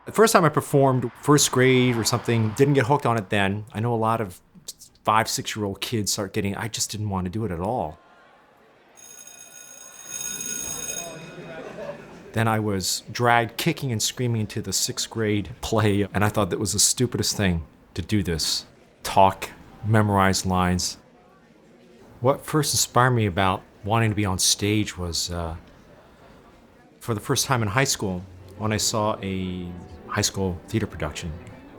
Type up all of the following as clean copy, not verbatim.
The first time I performed, first grade or something, didn't get hooked on it then. I know a lot of 5, 6-year-old kids start getting, I just didn't want to do it at all. Then I was dragged kicking and screaming into the 6th grade play, and I thought that was the stupidest thing to do this. Talk, memorize lines. What first inspired me about wanting to be on stage was for the first time in high school, when I saw a high school theater production.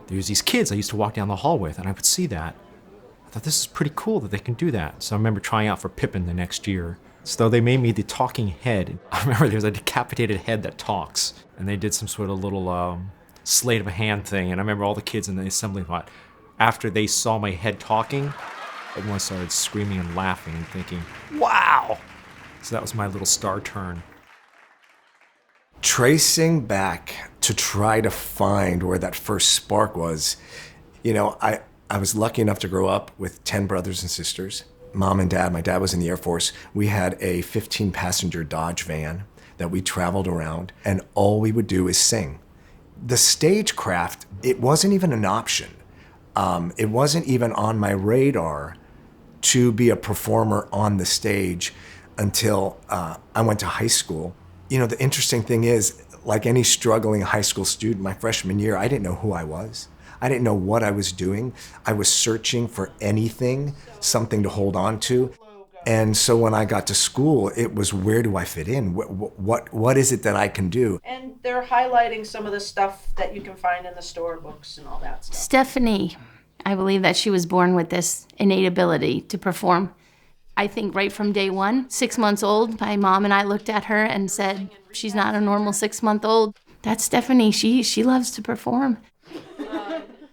There was these kids I used to walk down the hall with, and I would see that. I thought, this is pretty cool that they can do that. So I remember trying out for Pippin the next year. So they made me the talking head. I remember there was a decapitated head that talks, and they did some sort of little sleight of a hand thing. And I remember all the kids in the assembly thought, after they saw my head talking, everyone started screaming and laughing and thinking, wow! So that was my little star turn. Tracing back to try to find where that first spark was, I was lucky enough to grow up with 10 brothers and sisters. Mom and Dad, my dad was in the Air Force. We had a 15-passenger Dodge van that we traveled around, and all we would do is sing. The stagecraft, it wasn't even an option. It wasn't even on my radar to be a performer on the stage until I went to high school. The interesting thing is, like any struggling high school student, my freshman year, I didn't know who I was. I didn't know what I was doing. I was searching for anything, something to hold on to. And so when I got to school, it was, where do I fit in? What is it that I can do? And they're highlighting some of the stuff that you can find in the storybooks and all that stuff. Stephanie, I believe that she was born with this innate ability to perform. I think right from day one, 6 months old, my mom and I looked at her and said, she's not a normal 6-month-old. That's Stephanie. She loves to perform.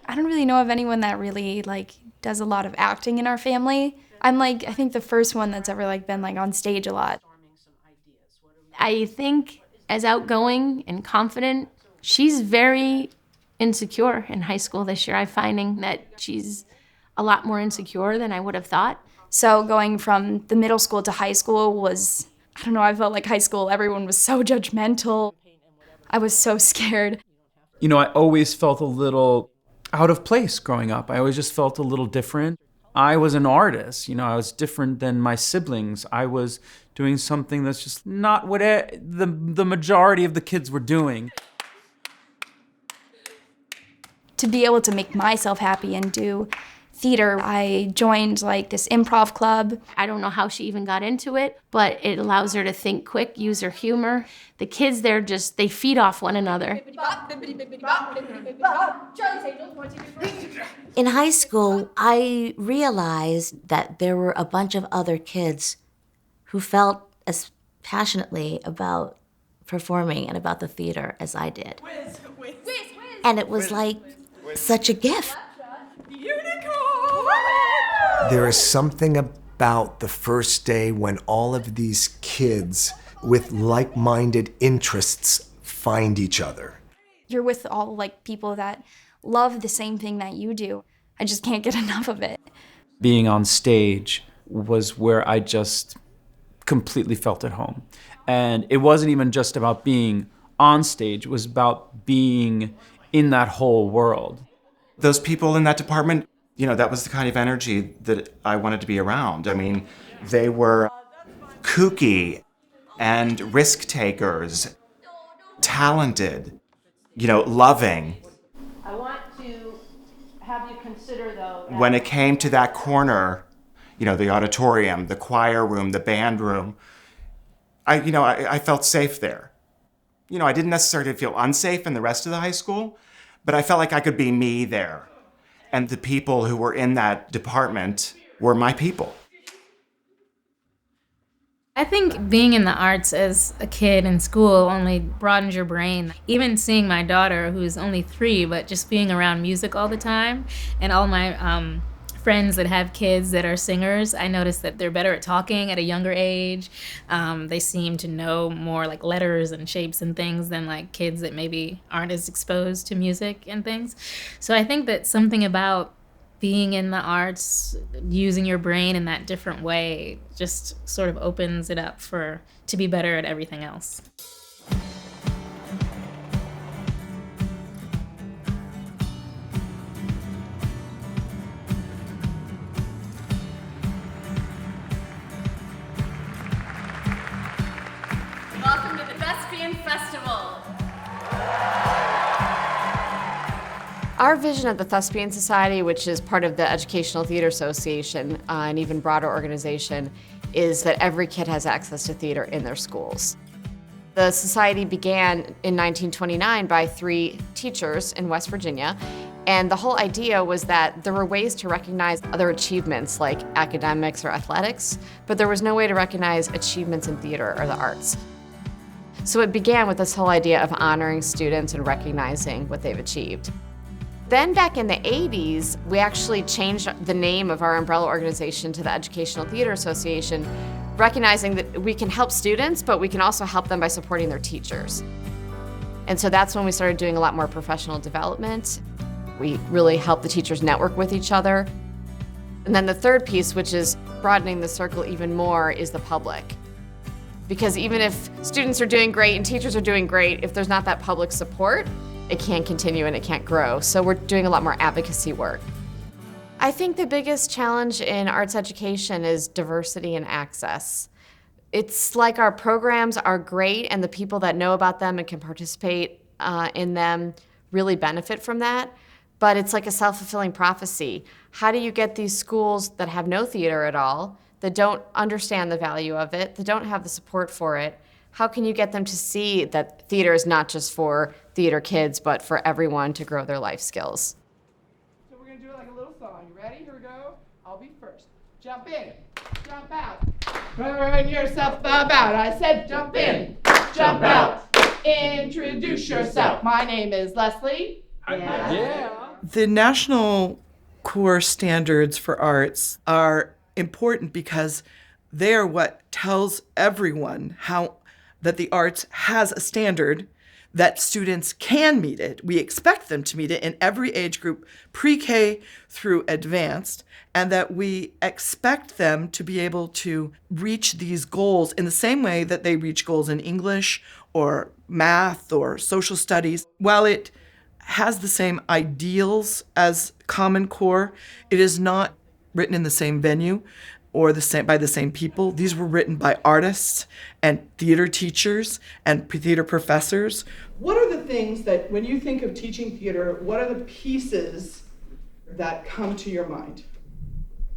I don't really know of anyone that really does a lot of acting in our family. I'm I think the first one that's ever been on stage a lot. I think as outgoing and confident, she's very insecure in high school this year. I'm finding that she's a lot more insecure than I would have thought. So going from the middle school to high school was, I don't know, I felt like high school, everyone was so judgmental. I was so scared. I always felt a little out of place growing up. I always just felt a little different. I was an artist, I was different than my siblings. I was doing something that's just not what the majority of the kids were doing. To be able to make myself happy and do theater, I joined this improv club. I don't know how she even got into it, but it allows her to think quick, use her humor. The kids there they feed off one another. In high school, I realized that there were a bunch of other kids who felt as passionately about performing and about the theater as I did. And it was such a gift. There is something about the first day when all of these kids with like-minded interests find each other. You're with all people that love the same thing that you do. I just can't get enough of it. Being on stage was where I just completely felt at home. And it wasn't even just about being on stage, it was about being in that whole world. Those people in that department, that was the kind of energy that I wanted to be around. I mean, they were kooky and risk takers, talented, loving. I want to have you consider, though, when it came to that corner, the auditorium, the choir room, the band room, I felt safe there. I didn't necessarily feel unsafe in the rest of the high school, but I felt like I could be me there. And the people who were in that department were my people. I think being in the arts as a kid in school only broadens your brain. Even seeing my daughter, who's only 3, but just being around music all the time, and all my friends that have kids that are singers, I noticed that they're better at talking at a younger age. They seem to know more letters and shapes and things than kids that maybe aren't as exposed to music and things. So I think that something about being in the arts, using your brain in that different way, just sort of opens it up to be better at everything else. Thespian Festival. Our vision of the Thespian Society, which is part of the Educational Theater Association, an even broader organization, is that every kid has access to theater in their schools. The society began in 1929 by 3 teachers in West Virginia, and the whole idea was that there were ways to recognize other achievements like academics or athletics, but there was no way to recognize achievements in theater or the arts. So it began with this whole idea of honoring students and recognizing what they've achieved. Then back in the 80s, we actually changed the name of our umbrella organization to the Educational Theater Association, recognizing that we can help students, but we can also help them by supporting their teachers. And so that's when we started doing a lot more professional development. We really help the teachers network with each other. And then the third piece, which is broadening the circle even more, is the public. Because even if students are doing great and teachers are doing great, if there's not that public support, it can't continue and it can't grow. So we're doing a lot more advocacy work. I think the biggest challenge in arts education is diversity and access. It's like our programs are great and the people that know about them and can participate in them really benefit from that, but it's like a self-fulfilling prophecy. How do you get these schools that have no theater at all, that don't understand the value of it, that don't have the support for it, how can you get them to see that theater is not just for theater kids, but for everyone to grow their life skills? So we're gonna do it like a little song. You ready? Here we go. I'll be first. Jump in, jump out. Run yourself about. I said jump in, jump out. Introduce yourself. My name is Leslie. Yeah. The national core standards for arts are important because they are what tells everyone that the arts has a standard, that students can meet it. We expect them to meet it in every age group, pre-K through advanced, and that we expect them to be able to reach these goals in the same way that they reach goals in English or math or social studies. While it has the same ideals as Common Core, it is not written in the same venue or by the same people. These were written by artists and theater teachers and theater professors. What are the things that, when you think of teaching theater, what are the pieces that come to your mind?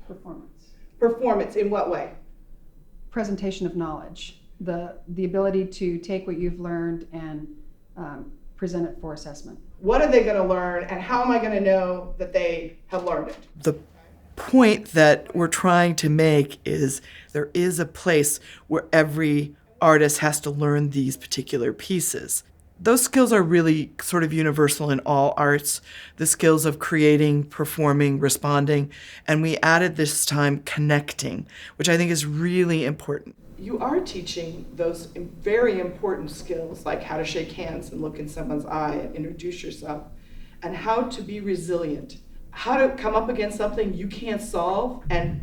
Performance. Performance, in what way? Presentation of knowledge. The ability to take what you've learned and present it for assessment. What are they going to learn, and how am I going to know that they have learned it? The point that we're trying to make is there is a place where every artist has to learn these particular pieces. Those skills are really sort of universal in all arts, the skills of creating, performing, responding, and we added this time connecting, which I think is really important. You are teaching those very important skills, like how to shake hands and look in someone's eye and introduce yourself, and how to be resilient, how to come up against something you can't solve and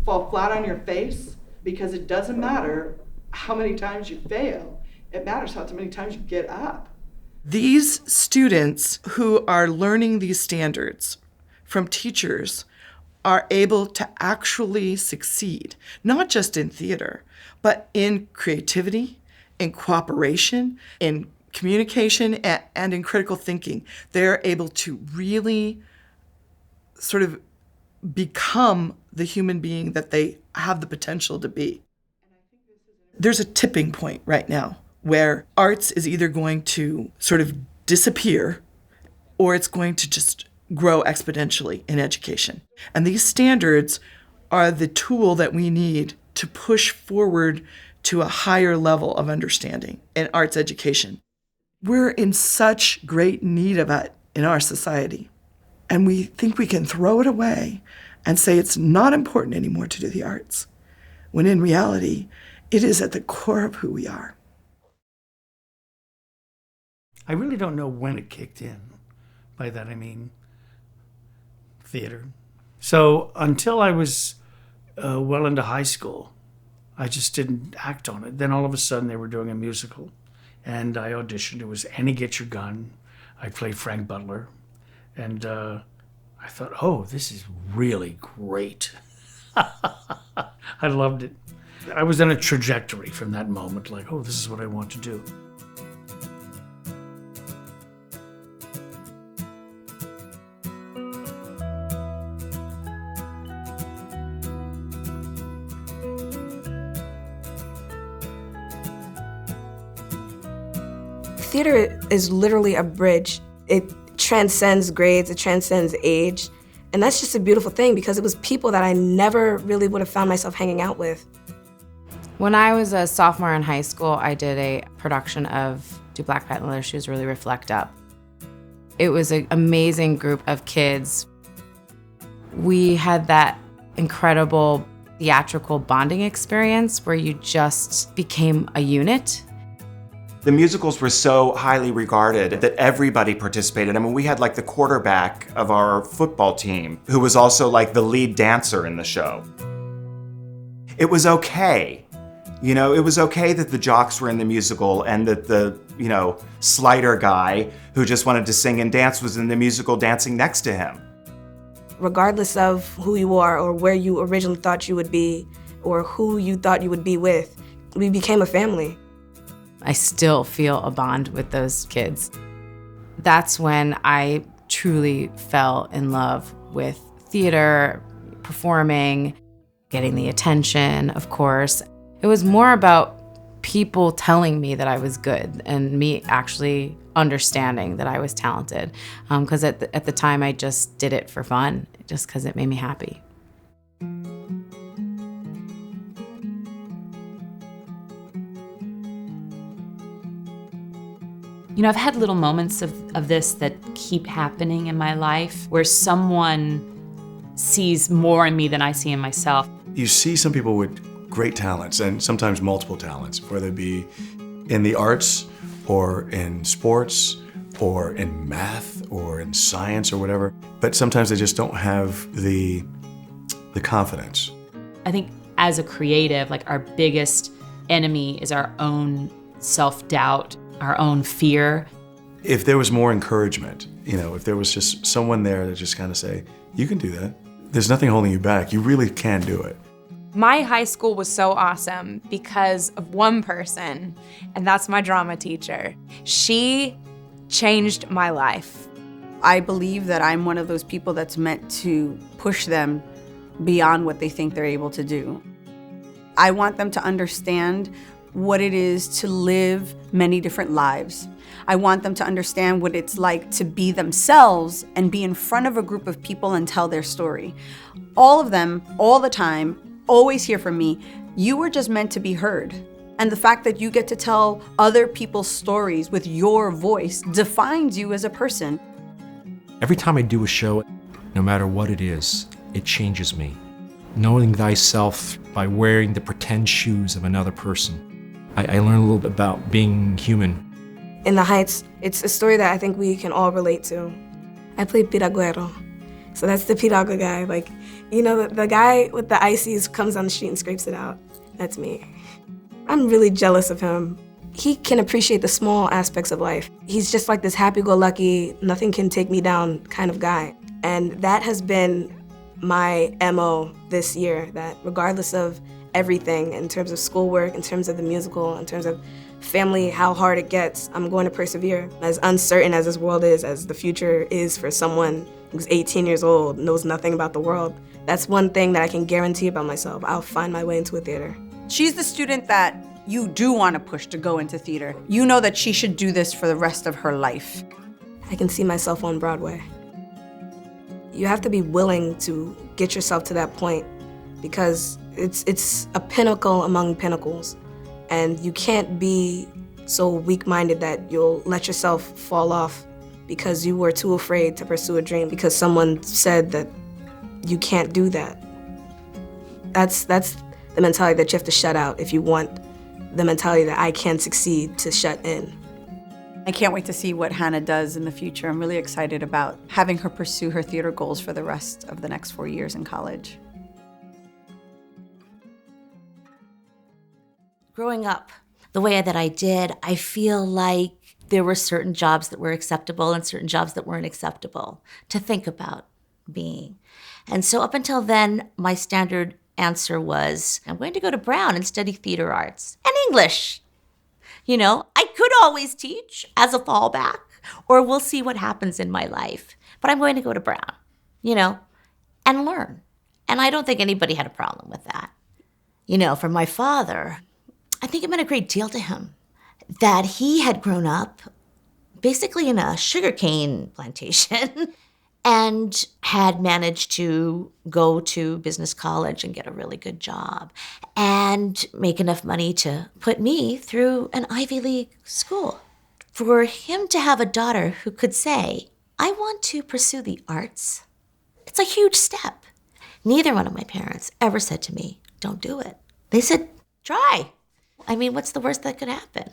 fall flat on your face, because it doesn't matter how many times you fail. It matters how many times you get up. These students who are learning these standards from teachers are able to actually succeed, not just in theater, but in creativity, in cooperation, in communication, and in critical thinking. They're able to really sort of become the human being that they have the potential to be. There's a tipping point right now where arts is either going to sort of disappear or it's going to just grow exponentially in education. And these standards are the tool that we need to push forward to a higher level of understanding in arts education. We're in such great need of it in our society. And we think we can throw it away and say it's not important anymore to do the arts, when in reality, it is at the core of who we are. I really don't know when it kicked in. By that I mean theater. So until I was well into high school, I just didn't act on it. Then all of a sudden they were doing a musical, and I auditioned. It was Annie Get Your Gun. I played Frank Butler. And I thought, oh, this is really great. I loved it. I was on a trajectory from that moment, like, oh, this is what I want to do. Theater is literally a bridge. It transcends grades, it transcends age. And that's just a beautiful thing because it was people that I never really would have found myself hanging out with. When I was a sophomore in high school, I did a production of Do Black Patent Leather Shoes Really Reflect Up? It was an amazing group of kids. We had that incredible theatrical bonding experience where you just became a unit. The musicals were so highly regarded that everybody participated. I mean, we had like the quarterback of our football team who was also like the lead dancer in the show. It was okay. You know, it was okay that the jocks were in the musical and that the, you know, slider guy who just wanted to sing and dance was in the musical dancing next to him. Regardless of who you are or where you originally thought you would be or who you thought you would be with, we became a family. I still feel a bond with those kids. That's when I truly fell in love with theater, performing, getting the attention, of course. It was more about people telling me that I was good and me actually understanding that I was talented. Because at the time, I just did it for fun, just because it made me happy. You know, I've had little moments of this that keep happening in my life where someone sees more in me than I see in myself. You see some people with great talents and sometimes multiple talents, whether it be in the arts or in sports or in math or in science or whatever, but sometimes they just don't have the confidence. I think as a creative, like our biggest enemy is our own self-doubt, our own fear. If there was more encouragement, you know, if there was just someone there to just kind of say, you can do that. There's nothing holding you back. You really can do it. My high school was so awesome because of one person, and that's my drama teacher. She changed my life. I believe that I'm one of those people that's meant to push them beyond what they think they're able to do. I want them to understand what it is to live many different lives. I want them to understand what it's like to be themselves and be in front of a group of people and tell their story. All of them, all the time, always hear from me, you were just meant to be heard. And the fact that you get to tell other people's stories with your voice defines you as a person. Every time I do a show, no matter what it is, it changes me. Knowing thyself by wearing the pretend shoes of another person. I learn a little bit about being human. In the Heights, it's a story that I think we can all relate to. I played Piragüero. So that's the piragua guy. Like, you know, the guy with the ices comes on the street and scrapes it out. That's me. I'm really jealous of him. He can appreciate the small aspects of life. He's just like this happy-go-lucky, nothing can take me down kind of guy. And that has been my MO this year, that regardless of everything in terms of schoolwork, in terms of the musical, in terms of family, how hard it gets, I'm going to persevere. As uncertain as this world is, as the future is for someone who's 18 years old, knows nothing about the world, that's one thing that I can guarantee about myself. I'll find my way into a theater. She's the student that you do want to push to go into theater. You know that she should do this for the rest of her life. I can see myself on Broadway. You have to be willing to get yourself to that point because it's a pinnacle among pinnacles. And you can't be so weak-minded that you'll let yourself fall off because you were too afraid to pursue a dream because someone said that you can't do that. That's the mentality that you have to shut out if you want the mentality that I can succeed to shut in. I can't wait to see what Hannah does in the future. I'm really excited about having her pursue her theater goals for the rest of the next 4 years in college. Growing up the way that I did, I feel like there were certain jobs that were acceptable and certain jobs that weren't acceptable to think about being. And so up until then, my standard answer was, I'm going to go to Brown and study theater arts and English. You know, I could always teach as a fallback, or we'll see what happens in my life. But I'm going to go to Brown, you know, and learn. And I don't think anybody had a problem with that. You know, for my father, I think it meant a great deal to him that he had grown up basically in a sugarcane plantation and had managed to go to business college and get a really good job and make enough money to put me through an Ivy League school. For him to have a daughter who could say, I want to pursue the arts, it's a huge step. Neither one of my parents ever said to me, don't do it. They said, try. I mean, what's the worst that could happen?